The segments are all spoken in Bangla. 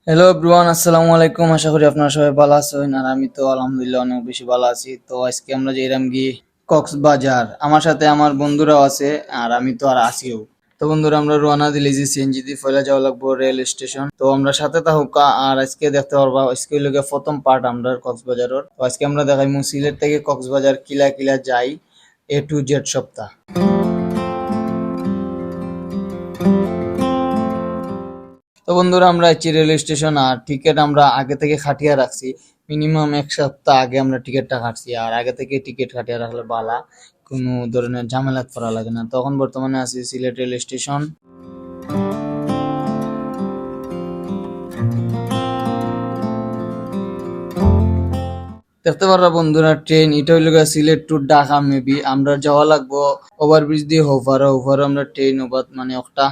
হ্যালো এভরিওয়ান, আসসালামু আলাইকুম। আশা করি আপনারা সবাই ভালো আছেন আর আমি তো আলহামদুলিল্লাহ অনেক বেশি ভালো আছি। তো আজকে আমরা যাইলাম গিয়ে কক্সবাজার। আমার সাথে আমার বন্ধুরাও আছে আর আমি তো আর আছিও। তো বন্ধুরা আমরা রওনা দিলি যে সিএনজি দিয়ে ফেলা যাওয়া লাগবো রেল স্টেশন। তো আমরা সাথে থাকুকা আর আজকে দেখতে পারবা আজকে লগে প্রথম পার্ট আমরা কক্সবাজারের। তো আজকে আমরা দেখাইমু সিলেট থেকে কক্সবাজার কিলা কিলা যাই A to Z সপ্তাহ। তো বন্ধুরা আমরা আছি রেল স্টেশন আর টিকিট আমরা আগে থেকে কাটিয়ে রাখছি। মিনিমাম এক সপ্তাহ আগে আমরা টিকিটটা কাটছি আর আগে থেকে টিকিট কাটিয়ে রাখলে বালা, কোনো ধরনের ঝামেলা করা লাগে না। তখন বর্তমানে আছি সিলেট রেল স্টেশন। দেখতে পারবা বন্ধুরা ট্রেন এটা হইল গিয়ে সিলেট টু ঢাকা। মেবি আমরা যাওয়া লাগবো ওভারব্রিজ দিয়ে হোভারো হোভারো আমরা ট্রেন ওভার মানে একটা।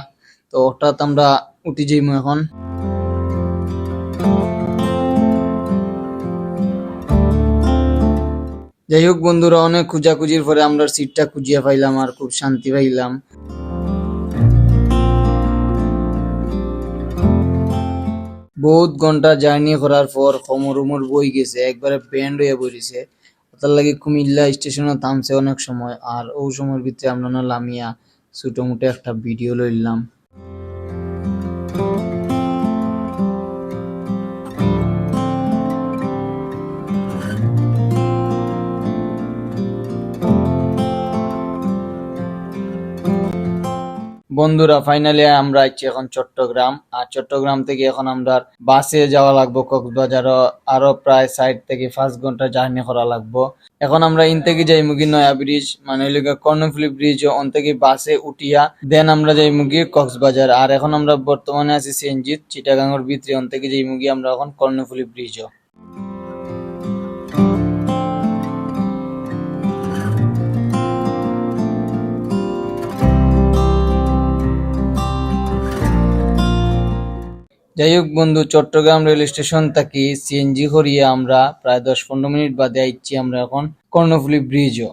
তো ওটাতে আমরা উঠি যাইমু এখন। যাই হোক বন্ধুরা, অনেক খুঁজাখুঁজির পরে আমরা সিটটা খুঁজিয়ে পাইলাম আর খুব শান্তি পাইলাম। বহুত ঘন্টা জার্নি করার পর কোমর উমর বই গেছে, একবারে ব্যান্ড হয়ে পড়েছে। তার লাগে কুমিল্লা স্টেশনে থামছে অনেক সময় আর ওই সময়ের ভিতরে আমরা না লামিয়া ছোটো মোটো একটা ভিডিও লইলাম। বন্ধুরা ফাইনালি আমরা আছি এখন চট্টগ্রাম আর চট্টগ্রাম থেকে এখন আমরা বাসে যাওয়া লাগবো কক্সবাজার। আরো প্রায় 4 থেকে 5 ঘন্টা জার্নি করা লাগবো। এখন আমরা ইন থেকে যাই মুগি নয়া ব্রিজ মানে কর্ণফুলি ব্রিজ, অন থেকে বাসে উঠিয়া দেন আমরা যাই মুগি কক্সবাজার। আর এখন আমরা বর্তমানে আছি সিএনজি চিটাগাঙ্গের ভিতরে, অন থেকে যাই মুগি আমরা এখন কর্ণফুলি ব্রিজ। যাই হোক বন্ধু, চট্টগ্রাম রেল স্টেশন থেকে সিএনজি করিয়ে আমরা প্রায় 10-15 মিনিট বাদে আইছি আমরা এখন কর্ণফুলী ব্রিজও।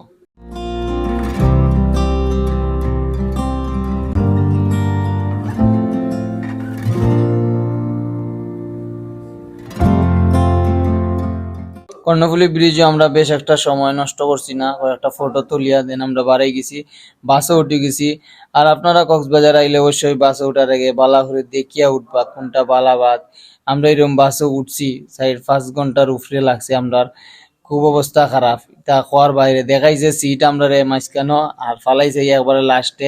কর্ণফুলী ব্রিজে আমরা বেশ একটা সময় নষ্ট করছি না, কয়েকটা ফটো তুলিয়া দেন আমরা বাড়াই গেছি, বাসে উঠে গেছি। আর আপনারা কক্সবাজার আইলে অবশ্যই বাসে উঠার আগে বালা করে দেখিয়া উঠবা কোনটা বালাবাদ। আমরা এরকম বাসে উঠছি 4-5 ঘন্টার উপরে লাগছে আমরা, খুব অবস্থা খারাপ। তা খোয়ার বাইরে দেখাইছে সিট আমরা রে মাঝখানো আর ফালাইছে একবারে লাস্টে।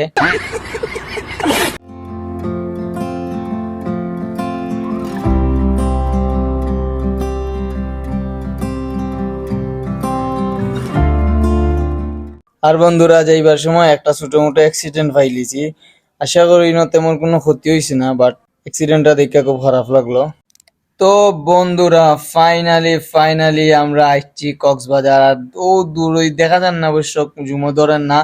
আর বন্ধুরা যাইবার সময় একটা ছোট মোটো অ্যাক্সিডেন্ট ফাইলিছি। আশা করি না তেমন কোনো ক্ষতি হয়েছে না, বাট অ্যাক্সিডেন্টটা দেখে খুব খারাপ লাগলো। তো বন্ধুরা ফাইনালি আমরা আসছি কক্সবাজার। আর ও দূর ওই দেখা যান না অবশ্য, জুমো ধরেন না,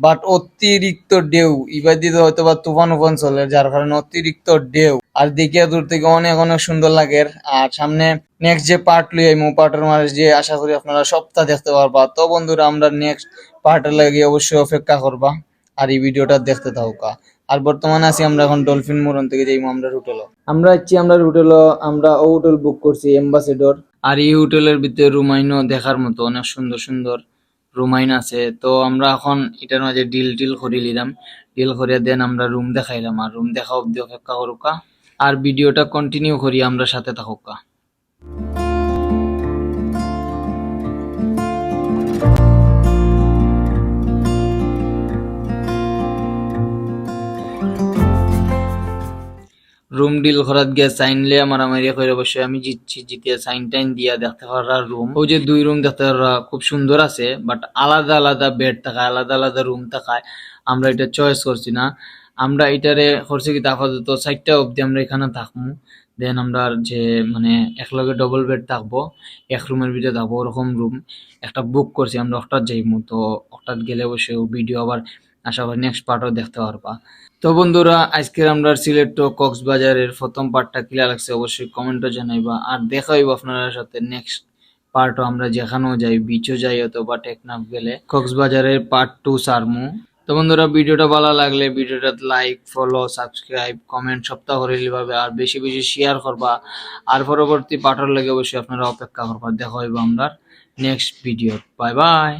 বাট অতিরিক্ত ঢেউ এবার দিতে হয়তো বা তুফান উফান চলে, যার কারণে অতিরিক্ত ঢেউ আর দেখিয়া দূর থেকে অনেক অনেক সুন্দর লাগে। আর সামনে নেক্সট যে পার্ট লই আইমু, পার্টের মাঝে যে আশা করি আপনারা সপ্তাহ দেখতে পারবা। তো বন্ধুরা আমরা নেক্সট পার্টের লাগে অবশ্যই অপেক্ষা করবা আর এই ভিডিওটা দেখতে থাকুকা। আর বর্তমানে আছি আমরা এখন ডলফিন মোড়ন থেকে যাইমু আমরা হোটেলে। আমরা হোটেল, আমরা ও হোটেল বুক করছি এম্বাসেডর। আর এই হোটেলের ভিতরে রুমাইনও দেখার মতো অনেক সুন্দর সুন্দর রুমাইন আছে। তো আমরা এখন এটার মাঝে ডিল করে নিলাম, ডিল করে দেন আমরা রুম দেখাইলাম আর রুম দেখা অব্দি অপেক্ষা করুকা আর ভিডিওটা কন্টিনিউ করি, আমরা সাথে থাকুকা। রুম ডিল করাত গিয়া সাইন লিয়া মারামারি করে অবশ্যই আমি জিতছি, জিতিয়া সাইন টাইন দিয়া দেখতে পারা রুম, ওই যে 2 রুম দেখতে পারা খুব সুন্দর আছে, বাট আলাদা আলাদা বেড থাকায় আলাদা আলাদা রুম থাকায় আমরা এটা চয়েস করছি না। আমরা এটারে করছি কি আপাতত 4টা অবধি আমরা এখানে থাকবো। দেন আমরা যে মানে একলগে ডবল বেড থাকবো, এক রুমের ভিতরে থাকবো ওরকম রুম একটা বুক করছি আমরা। হঠাৎ যাইমু, তো হঠাৎ গেলে অবশ্যই ভিডিও আবার আশা করি নেক্সট পার্টও দেখতে পারবা। তো বন্ধুরা আজকের আমরা সিলেট টু কক্সবাজারের প্রথম পার্টটা ক্লিয়ার লাগছে অবশ্যই কমেন্টে জানাইবা আর দেখা হইব আপনার সাথে নেক্সট পার্টও। আমরা যেখানেও যাই, বিচও যাই অথবা টেকনাফ গেলে কক্সবাজারের পার্ট 2 সারমু। তো বন্ধুরা ভিডিওটা ভালো লাগলে ভিডিওটা লাইক ফলো সাবস্ক্রাইব কমেন্ট সপ্তাহ করে ভাবে আর বেশি বেশি শেয়ার করবা আর পরবর্তী পাঠর লাগে অবশ্যই আপনারা অপেক্ষা করবা দেখা হইব আমরা নেক্সট ভিডিও বাই বাই।